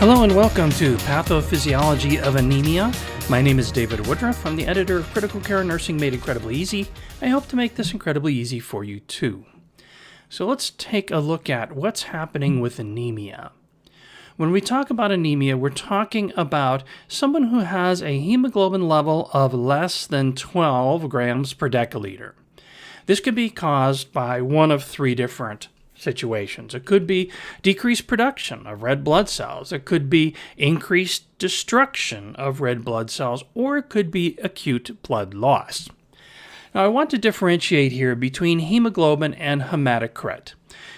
Hello and welcome to Pathophysiology of Anemia. My name is David Woodruff. I'm the editor of Critical Care Nursing Made Incredibly Easy. I hope to make this incredibly easy for you too. So let's take a look at what's happening with anemia. When we talk about anemia, we're talking about someone who has a hemoglobin level of less than 12 grams per deciliter. This could be caused by one of three different situations. It could be decreased production of red blood cells. It could be increased destruction of red blood cells, or it could be acute blood loss. Now, I want to differentiate here between hemoglobin and hematocrit.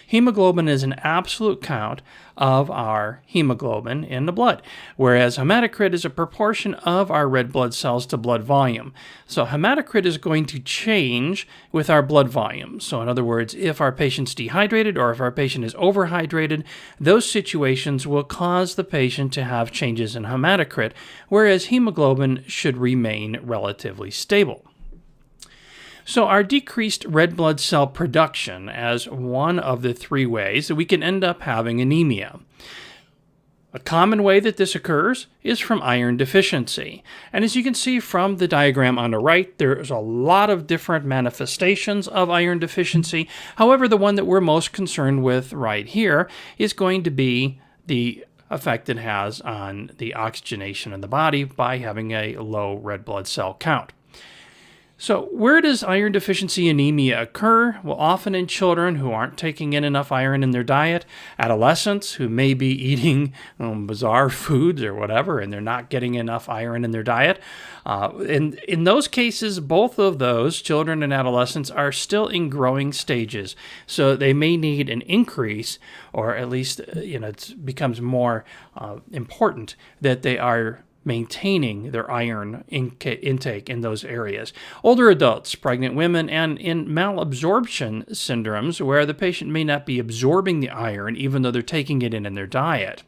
Hemoglobin is an absolute count of our hemoglobin in the blood, whereas hematocrit is a proportion of our red blood cells to blood volume. So hematocrit is going to change with our blood volume. So in other words, if our patient's dehydrated or if our patient is overhydrated, those situations will cause the patient to have changes in hematocrit, whereas hemoglobin should remain relatively stable. So our decreased red blood cell production as one of the three ways that we can end up having anemia. A common way that this occurs is from iron deficiency. And as you can see from the diagram on the right, there's a lot of different manifestations of iron deficiency. However, the one that we're most concerned with right here is going to be the effect it has on the oxygenation in the body by having a low red blood cell count. So where does iron deficiency anemia occur? Well, often in children who aren't taking in enough iron in their diet, adolescents who may be eating bizarre foods or whatever, and they're not getting enough iron in their diet. In those cases, both of those, children and adolescents, are still in growing stages. So they may need an increase, or at least it becomes more important that they are maintaining their iron intake in those areas. Older adults, pregnant women, and in malabsorption syndromes where the patient may not be absorbing the iron even though they're taking it in their diet.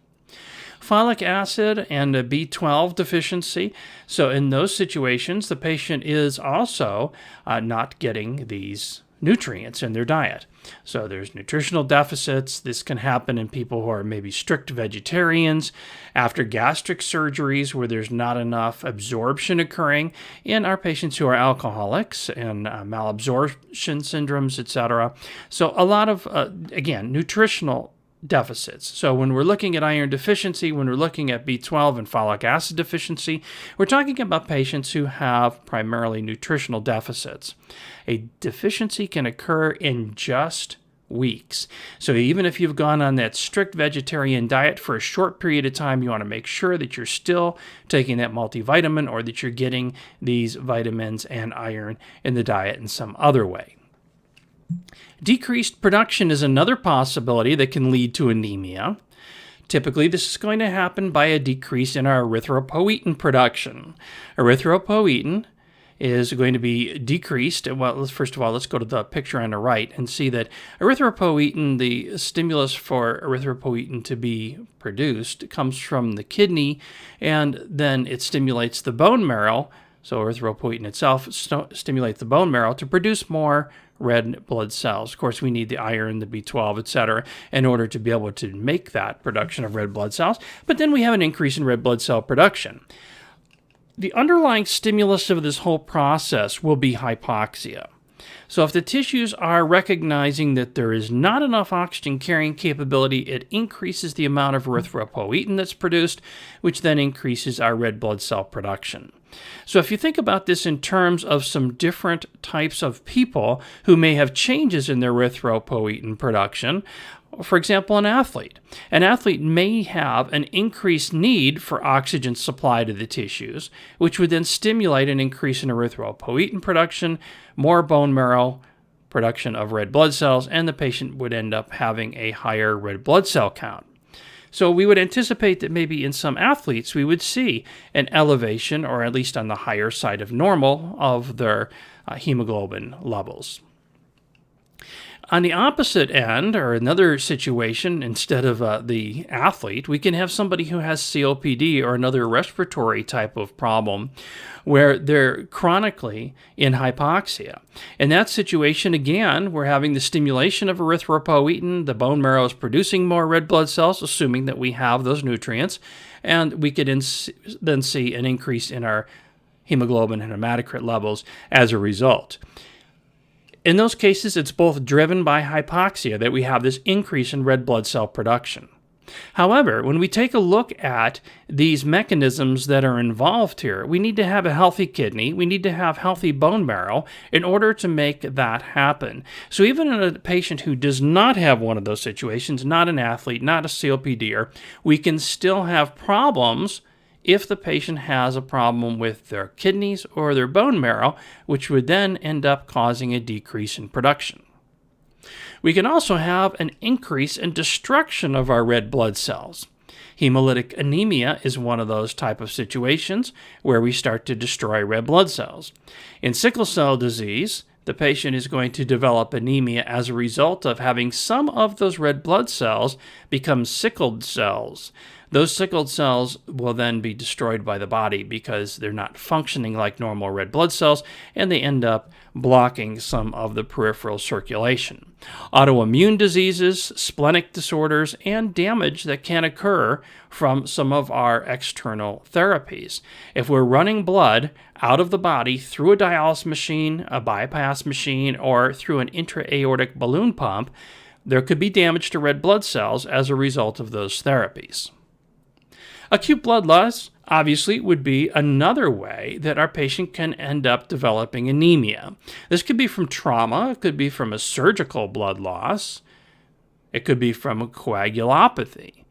Folic acid and a B12 deficiency. So in those situations, the patient is also not getting these nutrients in their diet. So there's nutritional deficits. This can happen in people who are maybe strict vegetarians, after gastric surgeries where there's not enough absorption occurring, in our patients who are alcoholics and malabsorption syndromes, etc. So a lot of, again, nutritional deficits. So when we're looking at iron deficiency, when we're looking at B12 and folic acid deficiency, we're talking about patients who have primarily nutritional deficits. A deficiency can occur in just weeks. So even if you've gone on that strict vegetarian diet for a short period of time, you want to make sure that you're still taking that multivitamin or that you're getting these vitamins and iron in the diet in some other way. Decreased production is another possibility that can lead to anemia. Typically, this is going to happen by a decrease in our erythropoietin production. Erythropoietin is going to be decreased. Well, first of all, let's go to the picture on the right and see that erythropoietin, the stimulus for erythropoietin to be produced, comes from the kidney, and then it stimulates the bone marrow. So erythropoietin itself stimulates the bone marrow to produce more red blood cells. Of course, we need the iron, the B12, etc., in order to be able to make that production of red blood cells. But then we have an increase in red blood cell production. The underlying stimulus of this whole process will be hypoxia. So if the tissues are recognizing that there is not enough oxygen carrying capability, it increases the amount of erythropoietin that's produced, which then increases our red blood cell production. So if you think about this in terms of some different types of people who may have changes in their erythropoietin production, for example, an athlete. An athlete may have an increased need for oxygen supply to the tissues, which would then stimulate an increase in erythropoietin production, more bone marrow production of red blood cells, and the patient would end up having a higher red blood cell count. So we would anticipate that maybe in some athletes we would see an elevation, or at least on the higher side of normal, of their hemoglobin levels. On the opposite end, or another situation, instead of the athlete, we can have somebody who has COPD or another respiratory type of problem where they're chronically in hypoxia. In that situation, again, we're having the stimulation of erythropoietin. The bone marrow is producing more red blood cells, assuming that we have those nutrients, and we could then see an increase in our hemoglobin and hematocrit levels as a result. In those cases, it's both driven by hypoxia that we have this increase in red blood cell production. However, when we take a look at these mechanisms that are involved here, we need to have a healthy kidney, we need to have healthy bone marrow in order to make that happen. So even in a patient who does not have one of those situations, not an athlete, not a COPDer, we can still have problems if the patient has a problem with their kidneys or their bone marrow, which would then end up causing a decrease in production. We can also have an increase in destruction of our red blood cells. Hemolytic anemia is one of those type of situations where we start to destroy red blood cells. In sickle cell disease, the patient is going to develop anemia as a result of having some of those red blood cells become sickled cells. Those sickled cells will then be destroyed by the body because they're not functioning like normal red blood cells, and they end up blocking some of the peripheral circulation. Autoimmune diseases, splenic disorders, and damage that can occur from some of our external therapies. If we're running blood out of the body through a dialysis machine, a bypass machine, or through an intra-aortic balloon pump, there could be damage to red blood cells as a result of those therapies. Acute blood loss, obviously, would be another way that our patient can end up developing anemia. This could be from trauma, it could be from a surgical blood loss, it could be from a coagulopathy,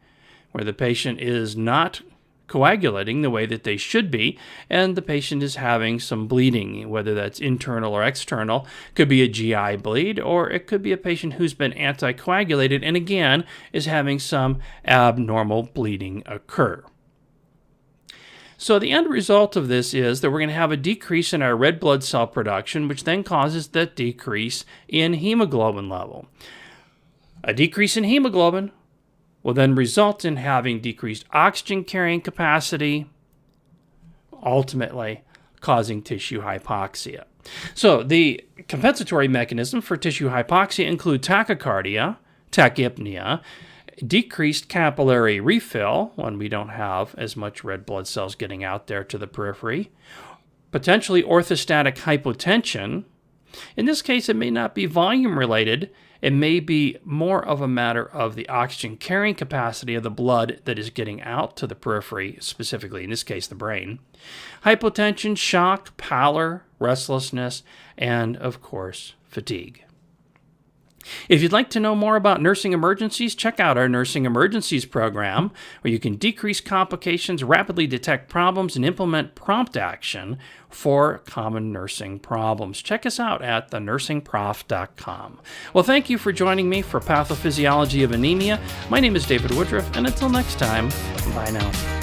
where the patient is not coagulating the way that they should be, and the patient is having some bleeding, whether that's internal or external. It could be a GI bleed, or it could be a patient who's been anticoagulated and again is having some abnormal bleeding occur. So the end result of this is that we're going to have a decrease in our red blood cell production, which then causes that decrease in hemoglobin level. A decrease in hemoglobin will then result in having decreased oxygen carrying capacity, ultimately causing tissue hypoxia. So the compensatory mechanism for tissue hypoxia include tachycardia, tachypnea, decreased capillary refill when we don't have as much red blood cells getting out there to the periphery, potentially orthostatic hypotension. In this case, it may not be volume related. It may be more of a matter of the oxygen carrying capacity of the blood that is getting out to the periphery, specifically in this case the brain. Hypotension, shock, pallor, restlessness, and of course fatigue. If you'd like to know more about nursing emergencies, check out our Nursing Emergencies program, where you can decrease complications, rapidly detect problems, and implement prompt action for common nursing problems. Check us out at thenursingprof.com. Well, thank you for joining me for Pathophysiology of Anemia. My name is David Woodruff, and until next time, bye now.